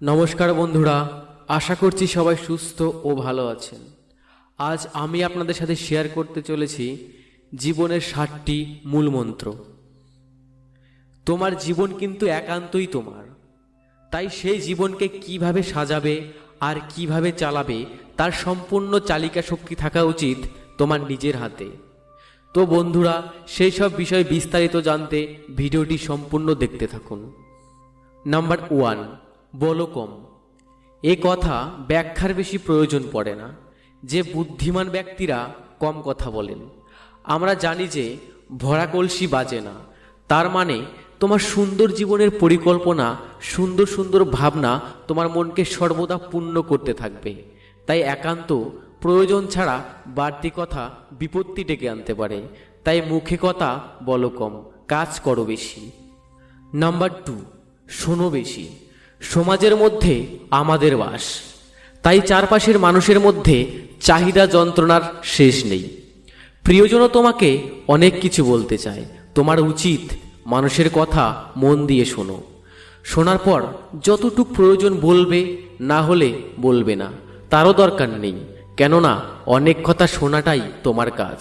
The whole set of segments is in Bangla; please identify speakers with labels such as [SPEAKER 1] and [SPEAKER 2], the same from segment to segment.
[SPEAKER 1] নমস্কার বন্ধুরা, আশা করছি সবাই সুস্থ ও ভালো আছেন। আজ আমি আপনাদের সাথে শেয়ার করতে চলেছি জীবনের 7টি মূল মন্ত্র। তোমার জীবন কিন্তু একান্তই তোমার, তাই সেই জীবনকে কিভাবে সাজাবে আর কিভাবে চালাবে তার সম্পূর্ণ চালিকা শক্তি থাকা উচিত তোমার নিজের হাতে। তো বন্ধুরা, সেই সব বিষয় বিস্তারিত জানতে ভিডিওটি সম্পূর্ণ দেখতে থাকুন। নাম্বার 1, বলো কম। এ কথা ব্যাখ্যার বেশি প্রয়োজন পড়ে না যে বুদ্ধিমান ব্যক্তিরা কম কথা বলেন। আমরা জানি যে ভরা কলসি বাজে না, তার মানে তোমার সুন্দর জীবনের পরিকল্পনা, সুন্দর সুন্দর ভাবনা তোমার মনকে সর্বদা পূর্ণ করতে থাকবে। তাই একান্ত প্রয়োজন ছাড়া বাড়তি কথা বিপত্তি ডেকে আনতে পারে। তাই মুখে কথা বলো কম, কাজ করো বেশি। নাম্বার 2, শোনো বেশি। সমাজের মধ্যে আমাদের বাস, তাই চারপাশের মানুষের মধ্যে চাহিদা যন্ত্রণার শেষ নেই। প্রিয়জনও তোমাকে অনেক কিছু বলতে চায়, তোমার উচিত মানুষের কথা মন দিয়ে শোনো। শোনার পর যতটুকু প্রয়োজন বলবে, না হলে বলবে না, তারও দরকার নেই। কেননা অনেক কথা শোনাটাই তোমার কাজ,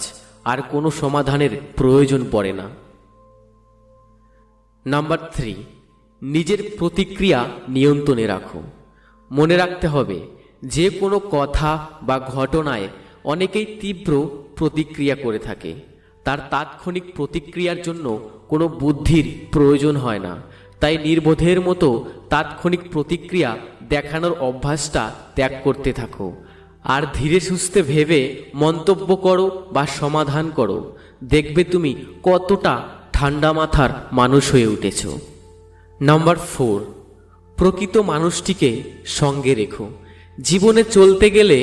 [SPEAKER 1] আর কোনো সমাধানের প্রয়োজন পড়ে না। নাম্বার 3, নিজের প্রতিক্রিয়া নিয়ন্ত্রণে রাখো। মনে রাখতে হবে, যে কোনো কথা বা ঘটনায় অনেকেই তীব্র প্রতিক্রিয়া করে থাকে। তার তাৎক্ষণিক প্রতিক্রিয়ার জন্য কোনো বুদ্ধির প্রয়োজন হয় না। তাই নির্বোধের মতো তাৎক্ষণিক প্রতিক্রিয়া দেখানোর অভ্যাসটা ত্যাগ করতে থাকো, আর ধীরে সুস্থে ভেবে মন্তব্য করো বা সমাধান করো। দেখবে তুমি কতটা ঠান্ডা মাথার মানুষ হয়ে উঠেছো। নাম্বার 4, প্রকৃত মানুষটিকে সঙ্গে রেখো। জীবনে চলতে গেলে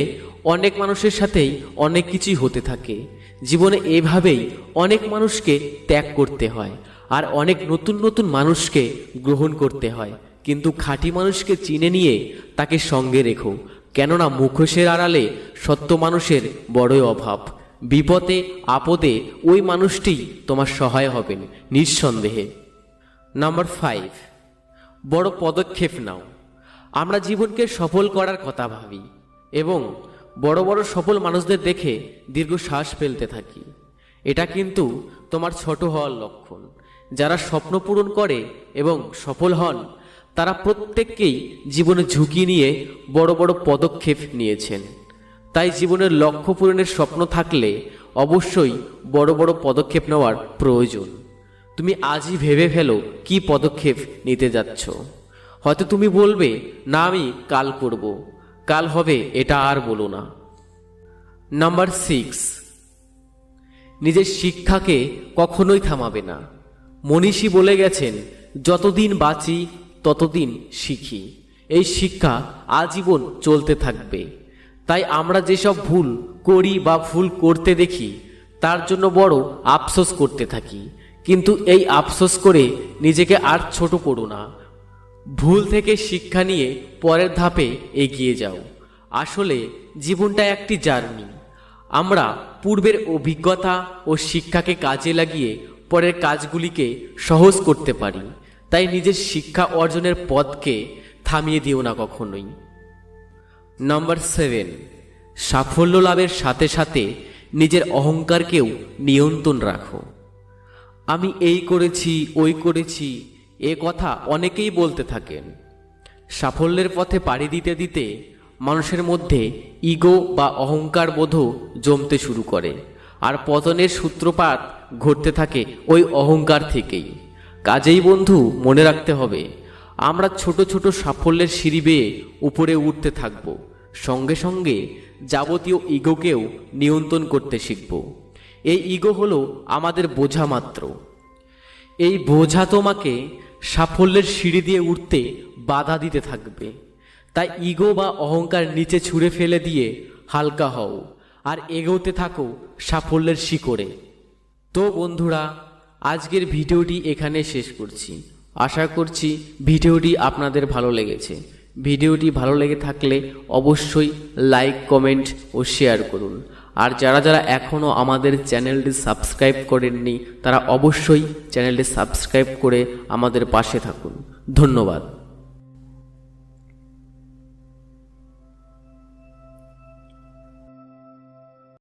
[SPEAKER 1] অনেক মানুষের সাথেই অনেক কিছুই হতে থাকে। জীবনে এভাবেই অনেক মানুষকে ত্যাগ করতে হয়, আর অনেক নতুন নতুন মানুষকে গ্রহণ করতে হয়। কিন্তু খাঁটি মানুষকে চিনে নিয়ে তাকে সঙ্গে রেখো, কেননা মুখোশের আড়ালে সত্য মানুষের বড়ই অভাব। বিপদে আপদে ওই মানুষটি তোমার সহায় হবেন নিঃসন্দেহে। নাম্বার 5, বড় পদক্ষেপ নাও। আমরা জীবনকে সফল করার কথা ভাবি এবং বড় বড় সফল মানুষদের দেখে দীর্ঘশ্বাস ফেলতে থাকি। এটা কিন্তু তোমার ছোট হওয়ার লক্ষণ। যারা স্বপ্ন পূরণ করে এবং সফল হন, তারা প্রত্যেককেই জীবনে ঝুঁকি নিয়ে বড় বড় পদক্ষেপ নিয়েছেন। তাই জীবনের লক্ষ্য পূরণের স্বপ্ন থাকলে অবশ্যই বড় বড় পদক্ষেপ নেওয়ার প্রয়োজন। তুমি আজই ভেবে ফেলো কি পদক্ষেপ নিতে যাচ্ছ। হয়তো তুমি বলবে, না আমি কাল করব, কাল হবে, এটা আর বলো না। নাম্বার 6, নিজের শিক্ষাকে কখনোই থামাবে না। মনীষী বলে গেছেন, যতদিন বাঁচি ততদিন শিখি। এই শিক্ষা আজীবন চলতে থাকবে। তাই আমরা যেসব ভুল করি বা ভুল করতে দেখি, তার জন্য বড় আফসোস করতে থাকি। কিন্তু এই আফসোস করে নিজেকে আর ছোট করো না। ভুল থেকে শিক্ষা নিয়ে পরের ধাপে এগিয়ে যাও। আসলে জীবনটা একটি জার্নি। আমরা পূর্বের অভিজ্ঞতা ও শিক্ষাকে কাজে লাগিয়ে পরের কাজগুলিকে সহজ করতে পারি। তাই নিজের শিক্ষা অর্জনের পথকে থামিয়ে দিও না কখনোই। নাম্বার 7, সাফল্য লাভের সাথে সাথে নিজের অহংকারকেও নিয়ন্ত্রণ রাখো। আমি এই করেছি, ওই করেছি, এ কথা অনেকেই বলতে থাকেন। সাফল্যের পথে পাড়ি দিতে দিতে মানুষের মধ্যে ইগো বা অহংকার বোধও জমতে শুরু করে, আর পতনের সূত্রপাত ঘটতে থাকে ওই অহংকার থেকেই। কাজেই বন্ধু, মনে রাখতে হবে, আমরা ছোট ছোট সাফল্যের সিঁড়ি বেয়ে উপরে উঠতে থাকব। সঙ্গে সঙ্গে যাবতীয় ইগোকেও নিয়ন্ত্রণ করতে শিখব। এই ইগো হলো আমাদের বোঝা মাত্র। এই বোঝা তোমাকে সাফল্যের সিঁড়ি দিয়ে উঠতে বাধা দিতে থাকবে। তাই ইগো বা অহংকার নিচে ছুঁড়ে ফেলে দিয়ে হালকা হও, আর এগোতে থাকো সাফল্যের শিখরে। তো বন্ধুরা, আজকের ভিডিওটি এখানে শেষ করছি। আশা করছি ভিডিওটি আপনাদের ভালো লেগেছে। ভিডিওটি ভালো লেগে থাকলে অবশ্যই লাইক, কমেন্ট ও শেয়ার করুন। আর যারা যারা এখনও আমাদের চ্যানেলটি সাবস্ক্রাইব করেননি, তারা অবশ্যই চ্যানেলটি সাবস্ক্রাইব করে আমাদের পাশে থাকুন। ধন্যবাদ।